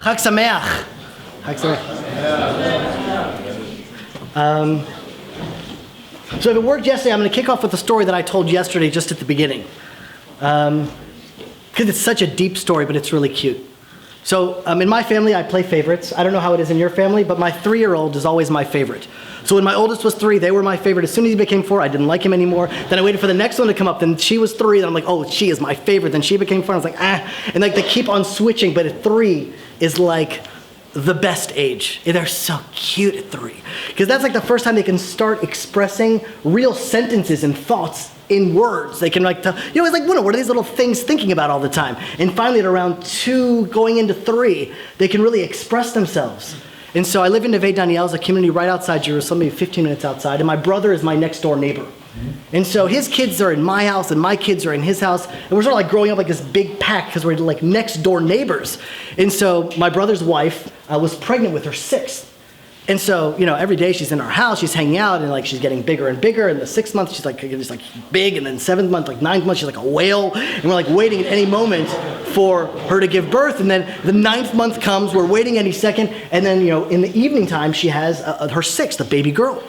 Chag Sameach. Chag Sameach. So if it worked yesterday, I'm going to kick off with the story that I told yesterday just at the beginning. Because it's such a deep story, but it's really cute. So in my family, I play favorites. I don't know how it is in your family, but my 3-year-old is always my favorite. So when my oldest was 3, they were my favorite. As soon as he became 4, I didn't like him anymore. Then I waited for the next one to come up. Then she was 3. Then I'm like, oh, she is my favorite. Then she became 4. I was like, ah. And like they keep on switching, but at 3 is like the best age. They're so cute at 3. Because that's like the first time they can start expressing real sentences and thoughts in words. They can like tell, it's like, what are these little things thinking about all the time? And finally at around 2, going into 3, they can really express themselves. And so I live in Neve Daniel, a community right outside Jerusalem, maybe 15 minutes outside, and my brother is my next door neighbor. And so his kids are in my house and my kids are in his house, and we're sort of like growing up like this big pack because we're like next door neighbors. And so my brother's wife was pregnant with her 6th. And so, every day she's in our house, she's hanging out, and like she's getting bigger and bigger. And the 6th month, she's like big, and then 7th month, like 9th month, she's like a whale. And we're like waiting at any moment for her to give birth. And then the 9th month comes, we're waiting any second. And then, in the evening time, she has her 6th, a baby girl.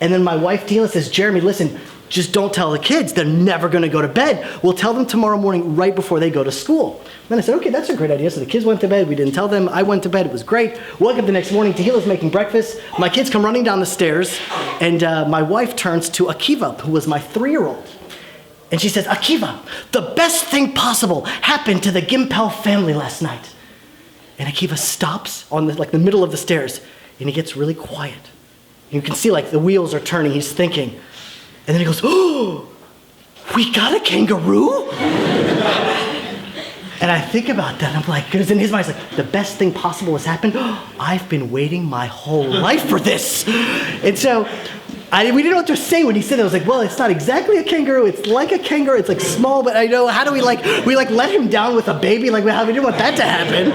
And then my wife, Tila, says, Jeremy, listen, just don't tell the kids. They're never going to go to bed. We'll tell them tomorrow morning right before they go to school. Then I said, okay, that's a great idea. So the kids went to bed. We didn't tell them. I went to bed. It was great. Woke up the next morning. Tehila's making breakfast. My kids come running down the stairs. And my wife turns to Akiva, who was my 3-year-old. And she says, Akiva, the best thing possible happened to the Gimpel family last night. And Akiva stops on the middle of the stairs. And he gets really quiet. You can see like the wheels are turning. He's thinking. And then he goes, oh, we got a kangaroo? And I think about that, and I'm like, because in his mind, it's like, the best thing possible has happened. I've been waiting my whole life for this. And so we didn't know what to say when he said it. I was like, well, it's not exactly a kangaroo. It's like a kangaroo. It's like small, but I know, how do we let him down with a baby? Like, we didn't want that to happen.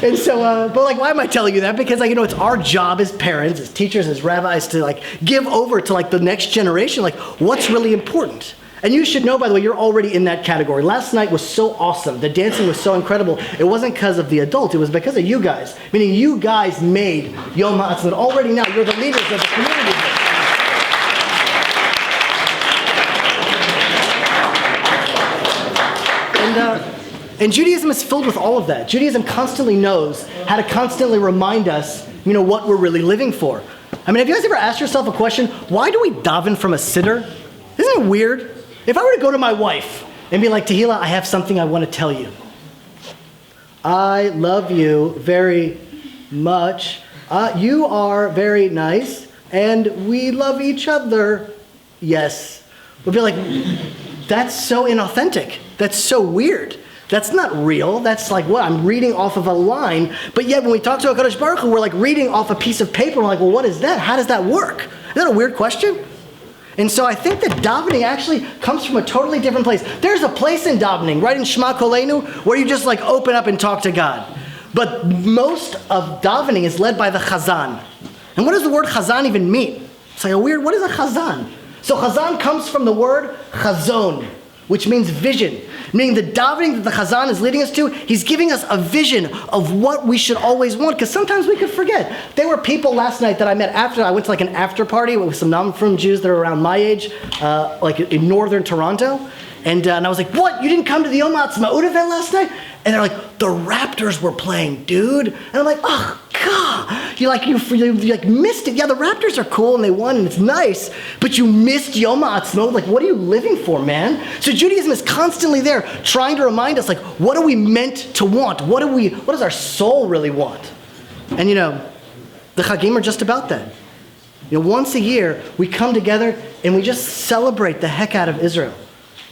And so, but why am I telling you that? Because it's our job as parents, as teachers, as rabbis to give over to the next generation, what's really important. And you should know, by the way, you're already in that category. Last night was so awesome. The dancing was so incredible. It wasn't because of the adult. It was because of you guys. Meaning you guys made Yom HaAtzmaut. Already now, you're the leaders of the community. And Judaism is filled with all of that. Judaism constantly knows how to constantly remind us, what we're really living for. Have you guys ever asked yourself a question, why do we daven from a siddur? Isn't it weird? If I were to go to my wife and be like, Tehillah, I have something I want to tell you. I love you very much. You are very nice, and we love each other. Yes. We'd be like, that's so inauthentic. That's so weird. That's not real. That's I'm reading off of a line. But yet when we talk to HaKadosh Baruch Hu, we're reading off a piece of paper. We're like, well, what is that? How does that work? Is that a weird question? And so I think that davening actually comes from a totally different place. There's a place in davening, right in Shema Kolenu, where you just open up and talk to God. But most of davening is led by the chazan. And what does the word chazan even mean? It's what is a chazan? So chazan comes from the word chazon, which means vision. Meaning the davening that the chazan is leading us to, he's giving us a vision of what we should always want, because sometimes we could forget. There were people last night that I met after, I went to an after party with some non-frum Jews that are around my age, in northern Toronto, and I was like, what, you didn't come to the Yom HaAtzmaut event last night? And they're like, the Raptors were playing, dude. And I'm like, oh, God. You missed it. Yeah, the Raptors are cool and they won and it's nice, but you missed Yom HaAtzmaut. What are you living for, man? So Judaism is constantly there trying to remind us, what are we meant to want? What does our soul really want? And the Chagim are just about that. Once a year, we come together and we just celebrate the heck out of Israel.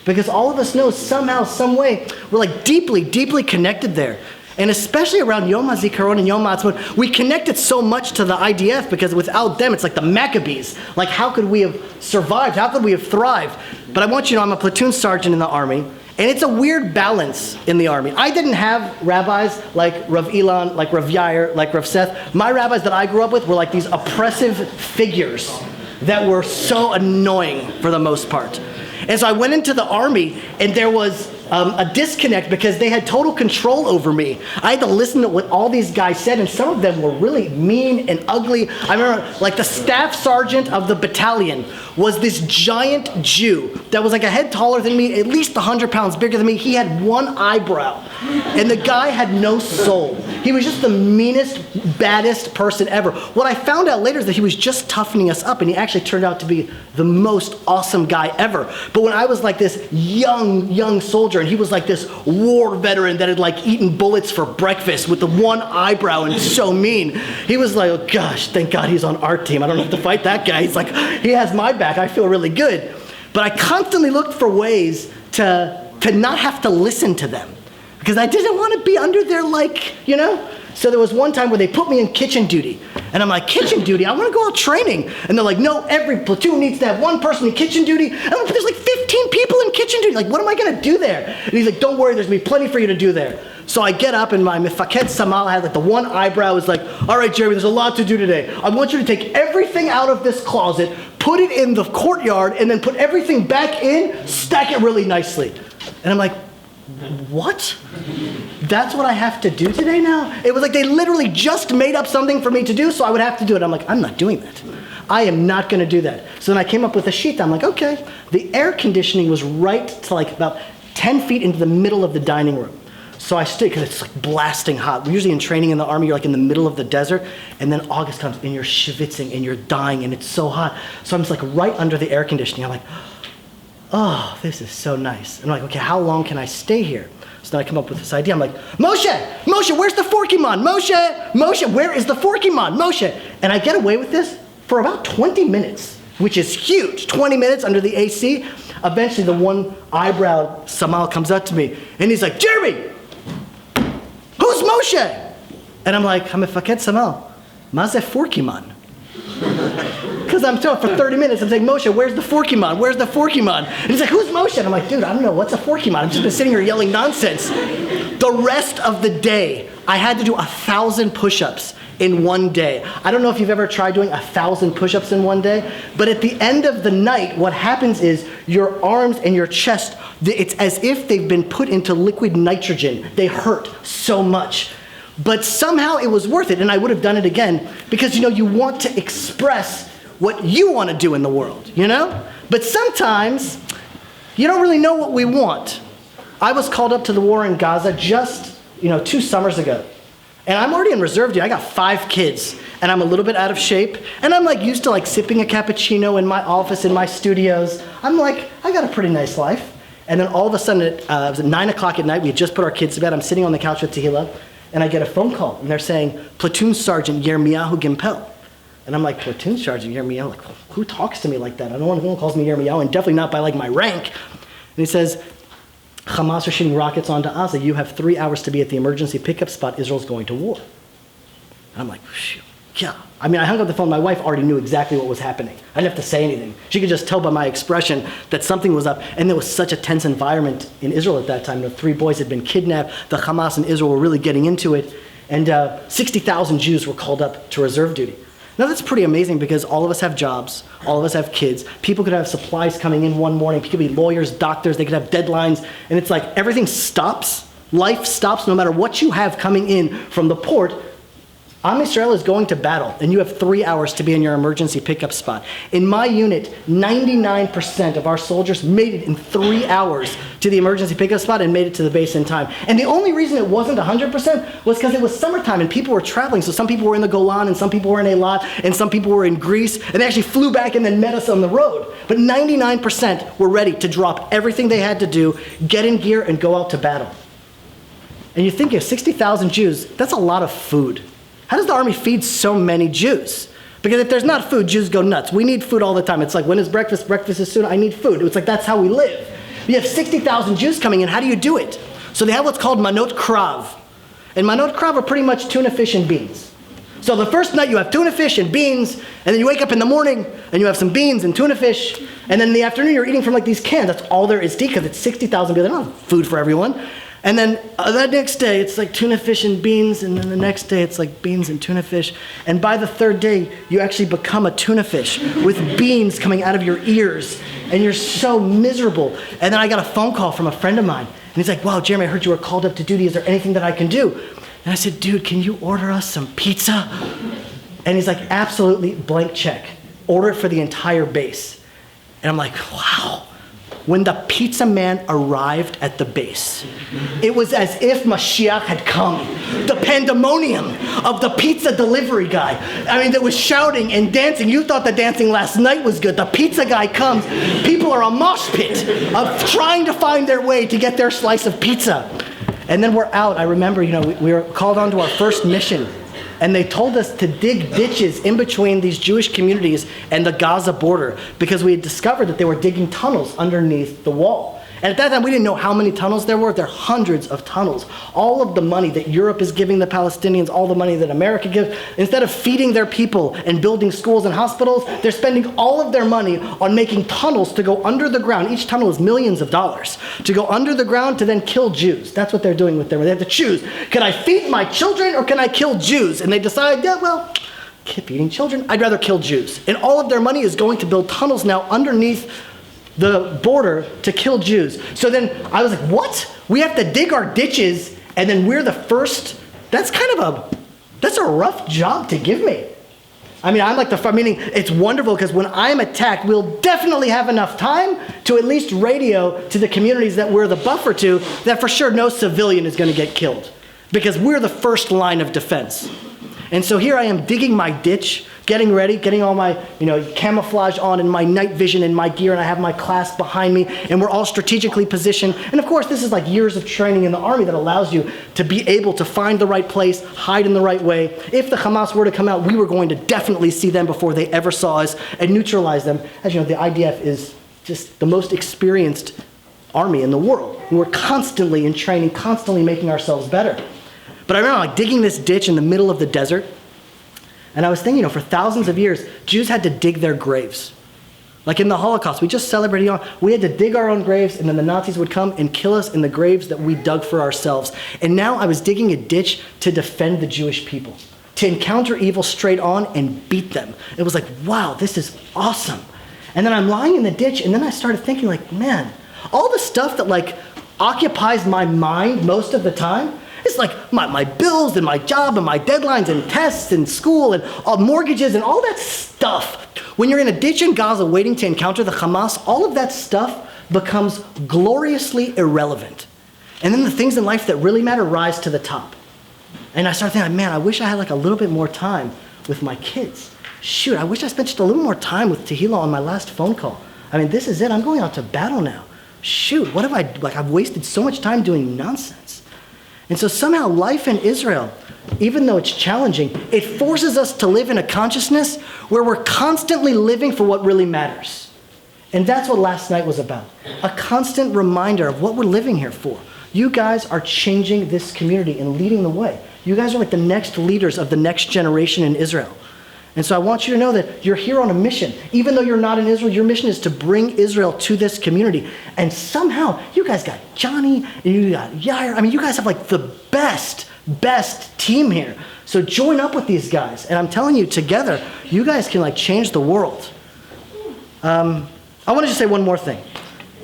Because all of us know somehow, some way, we're deeply, deeply connected there. And especially around Yom HaZikaron and Yom HaAtzmaut, we connected so much to the IDF because without them, it's like the Maccabees. How could we have survived? How could we have thrived? But I want you to know I'm a platoon sergeant in the Army, and it's a weird balance in the Army. I didn't have rabbis like Rav Ilan, like Rav Yair, like Rav Seth. My rabbis that I grew up with were these oppressive figures that were so annoying for the most part. And so I went into the Army, and there was a disconnect because they had total control over me. I had to listen to what all these guys said, and some of them were really mean and ugly. I remember, like, the staff sergeant of the battalion was this giant Jew that was like a head taller than me, at least 100 pounds bigger than me. He had one eyebrow, and the guy had no soul. He was just the meanest, baddest person ever. What I found out later is that he was just toughening us up, and he actually turned out to be the most awesome guy ever. But when I was like this young soldier, and he was like this war veteran that had like eaten bullets for breakfast with the one eyebrow and so mean, he was like, oh gosh, thank God he's on our team. I don't have to fight that guy. He's like, he has my back. I feel really good. But I constantly looked for ways to not have to listen to them because I didn't want to be under their So there was one time where they put me in kitchen duty. And I'm like, kitchen duty? I want to go out training. And they're like, no, every platoon needs to have one person in kitchen duty. And I'm like, there's like 15 people in kitchen duty. Like, what am I going to do there? And he's like, don't worry, there's going to be plenty for you to do there. So I get up and my Mefaket Samal had like the one eyebrow is like, all right, Jeremy, there's a lot to do today. I want you to take everything out of this closet, put it in the courtyard, and then put everything back in, stack it really nicely. And I'm like, what? That's what I have to do today now? It was like they literally just made up something for me to do, so I would have to do it. I'm like, I'm not doing that. I am not going to do that. So then I came up with a sheet. I'm like, okay. The air conditioning was right to like about 10 feet into the middle of the dining room. So I stood, because it's like blasting hot. Usually in training in the army, you're like in the middle of the desert, and then August comes and you're schwitzing and you're dying and it's so hot. So I'm just like right under the air conditioning. I'm like, oh, this is so nice. And I'm like, okay, how long can I stay here? So then I come up with this idea. I'm like, Moshe, where's the Forkimon? Moshe, where is the Forkimon? Moshe. And I get away with this for about 20 minutes, which is huge. 20 minutes under the AC. Eventually the one eyebrow Samal comes up to me and he's like, Jeremy, who's Moshe? And I'm like, I'm a Faket Samal. Maze Forkimon. Because I'm told for 30 minutes, I'm saying, Moshe, where's the Forkimon? Where's the Forkimon? And he's like, who's Moshe? And I'm like, dude, I don't know. What's a Forkimon? I've just been sitting here yelling nonsense. The rest of the day, I had to do 1,000 push-ups in one day. I don't know if you've ever tried doing 1,000 push-ups in one day, but at the end of the night, what happens is your arms and your chest, it's as if they've been put into liquid nitrogen. They hurt so much. But somehow it was worth it, and I would have done it again because, you want to express what you want to do in the world, But sometimes you don't really know what we want. I was called up to the war in Gaza just, 2 summers ago. And I'm already in reserve duty. I got 5 kids, and I'm a little bit out of shape. And I'm like used to like sipping a cappuccino in my office, in my studios. I'm like, I got a pretty nice life. And then all of a sudden, it was at 9 o'clock at night. We had just put our kids to bed. I'm sitting on the couch with Tehillah, and I get a phone call. And they're saying, Platoon Sergeant Yirmiyahu Gimpel. And I'm like, Platoon Sergeant Yirmiyahu? Like, who talks to me like that? I don't want anyone who calls me Yirmiyahu, and definitely not by like my rank. And he says, Hamas are shooting rockets onto Gaza. You have 3 hours to be at the emergency pickup spot. Israel's going to war. And I'm like, yeah. I mean, I hung up the phone. My wife already knew exactly what was happening. I didn't have to say anything. She could just tell by my expression that something was up. And there was such a tense environment in Israel at that time. 3 boys had been kidnapped. The Hamas and Israel were really getting into it. And 60,000 Jews were called up to reserve duty. Now that's pretty amazing because all of us have jobs, all of us have kids. People could have supplies coming in one morning. People could be lawyers, doctors, they could have deadlines. And it's like everything stops. Life stops no matter what you have coming in from the port. Am Yisrael is going to battle, and you have 3 hours to be in your emergency pickup spot. In my unit, 99% of our soldiers made it in 3 hours to the emergency pickup spot and made it to the base in time. And the only reason it wasn't 100% was because it was summertime and people were traveling. So some people were in the Golan, and some people were in Eilat, and some people were in Greece, and they actually flew back and then met us on the road. But 99% were ready to drop everything they had to do, get in gear, and go out to battle. And you think, 60,000 Jews, that's a lot of food. How does the army feed so many Jews? Because if there's not food, Jews go nuts. We need food all the time. It's like, when is breakfast? Breakfast is soon. I need food. It's like, that's how we live. You have 60,000 Jews coming in. How do you do it? So they have what's called manot krav. And manot krav are pretty much tuna fish and beans. So the first night you have tuna fish and beans, and then you wake up in the morning and you have some beans and tuna fish, and then in the afternoon you're eating from like these cans. That's all there is to eat because it's 60,000 people. There's not food for everyone. And then that next day, it's like tuna fish and beans, and then the next day, it's like beans and tuna fish. And by the third day, you actually become a tuna fish with beans coming out of your ears, and you're so miserable. And then I got a phone call from a friend of mine, and he's like, wow, Jeremy, I heard you were called up to duty. Is there anything that I can do? And I said, dude, can you order us some pizza? And he's like, absolutely, blank check. Order it for the entire base. And I'm like, wow. When the pizza man arrived at the base, it was as if Mashiach had come. The pandemonium of the pizza delivery guy. I mean, that was shouting and dancing. You thought the dancing last night was good. The pizza guy comes. People are a mosh pit of trying to find their way to get their slice of pizza. And then we're out. I remember, we were called on to our first mission. And they told us to dig ditches in between these Jewish communities and the Gaza border because we had discovered that they were digging tunnels underneath the wall. And at that time, we didn't know how many tunnels there were. There are hundreds of tunnels. All of the money that Europe is giving the Palestinians, all the money that America gives, instead of feeding their people and building schools and hospitals, they're spending all of their money on making tunnels to go under the ground. Each tunnel is millions of dollars to go under the ground to then kill Jews. That's what they're doing with them. They have to choose, can I feed my children or can I kill Jews? And they decide, yeah, well, feeding children, I'd rather kill Jews. And all of their money is going to build tunnels now underneath the border to kill Jews. So then I was like, what? We have to dig our ditches and then we're the first? That's a rough job to give me. I mean, I'm like meaning it's wonderful because when I'm attacked, we'll definitely have enough time to at least radio to the communities that we're the buffer to that for sure no civilian is going to get killed because we're the first line of defense. And so here I am digging my ditch, getting ready, getting all my camouflage on and my night vision and my gear, and I have my class behind me, and we're all strategically positioned. And of course, this is like years of training in the army that allows you to be able to find the right place, hide in the right way. If the Hamas were to come out, we were going to definitely see them before they ever saw us and neutralize them. As you know, the IDF is just the most experienced army in the world. We're constantly in training, constantly making ourselves better. But I remember digging this ditch in the middle of the desert, and I was thinking, for thousands of years, Jews had to dig their graves. Like in the Holocaust, we just celebrated, we had to dig our own graves, and then the Nazis would come and kill us in the graves that we dug for ourselves. And now I was digging a ditch to defend the Jewish people, to encounter evil straight on and beat them. It was like, wow, this is awesome. And then I'm lying in the ditch, and then I started thinking man, all the stuff that occupies my mind most of the time, it's like my bills and my job and my deadlines and tests and school and mortgages and all that stuff. When you're in a ditch in Gaza waiting to encounter the Hamas, all of that stuff becomes gloriously irrelevant. And then the things in life that really matter rise to the top. And I started thinking, man, I wish I had a little bit more time with my kids. Shoot, I wish I spent just a little more time with Tehillah on my last phone call. I mean, this is it. I'm going out to battle now. Shoot, what have I've wasted so much time doing nonsense. And so somehow life in Israel, even though it's challenging, it forces us to live in a consciousness where we're constantly living for what really matters. And that's what last night was about. A constant reminder of what we're living here for. You guys are changing this community and leading the way. You guys are like the next leaders of the next generation in Israel. And so I want you to know that you're here on a mission. Even though you're not in Israel, your mission is to bring Israel to this community. And somehow, you guys got Johnny, and you got Yair. I mean, you guys have the best team here. So join up with these guys. And I'm telling you, together, you guys can change the world. I want to just say one more thing.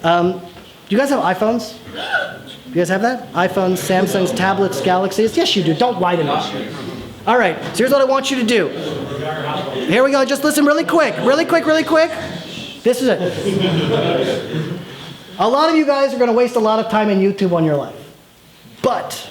Do you guys have iPhones? You guys have that? iPhones, Samsungs, tablets, Galaxies? Yes, you do. Don't lie to me. All right, so here's what I want you to do. Here we go. Just listen really quick. This is it. A lot of you guys are going to waste a lot of time in YouTube on your life. But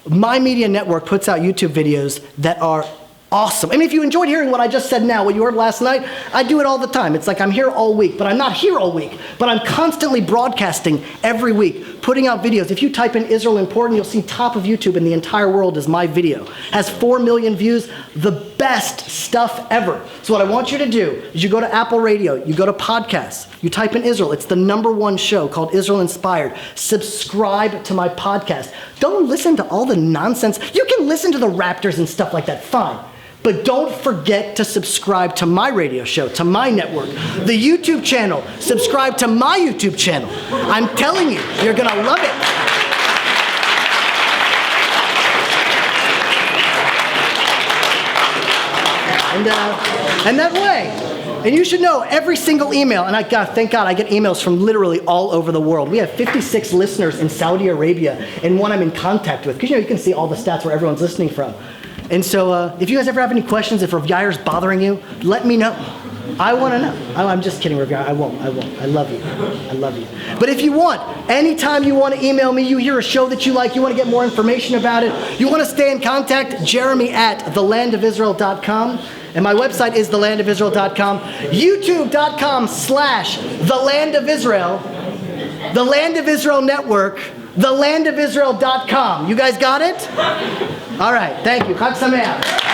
my media network puts out YouTube videos that are awesome. I mean, if you enjoyed hearing what I just said now, what you heard last night, I do it all the time. It's like I'm here all week, but I'm not here all week. But I'm constantly broadcasting every week, putting out videos. If you type in Israel Important, you'll see top of YouTube in the entire world is my video. Has 4 million views, the best stuff ever. So what I want you to do is you go to Apple Radio, you go to podcasts, you type in Israel. It's the #1 show called Israel Inspired. Subscribe to my podcast. Don't listen to all the nonsense. You can listen to the Raptors and stuff like that, fine. But don't forget to subscribe to my radio show, to my network, the YouTube channel. Subscribe to my YouTube channel. I'm telling you, you're going to love it. And that way, And you should know every single email, and thank God I get emails from literally all over the world. We have 56 listeners in Saudi Arabia, and one I'm in contact with, because you can see all the stats where everyone's listening from. And so if you guys ever have any questions, if Rav Yair's bothering you, let me know. I want to know. I'm just kidding, Rav Yair. I won't. I love you. I love you. But if you want, anytime you want to email me, you hear a show that you like, you want to get more information about it, you want to stay in contact, Jeremy at thelandofisrael.com. And my website is thelandofisrael.com. YouTube.com/thelandofisrael. The Land of Israel Network. Thelandofisrael.com. You guys got it? All right. Thank you. Chag Sameach.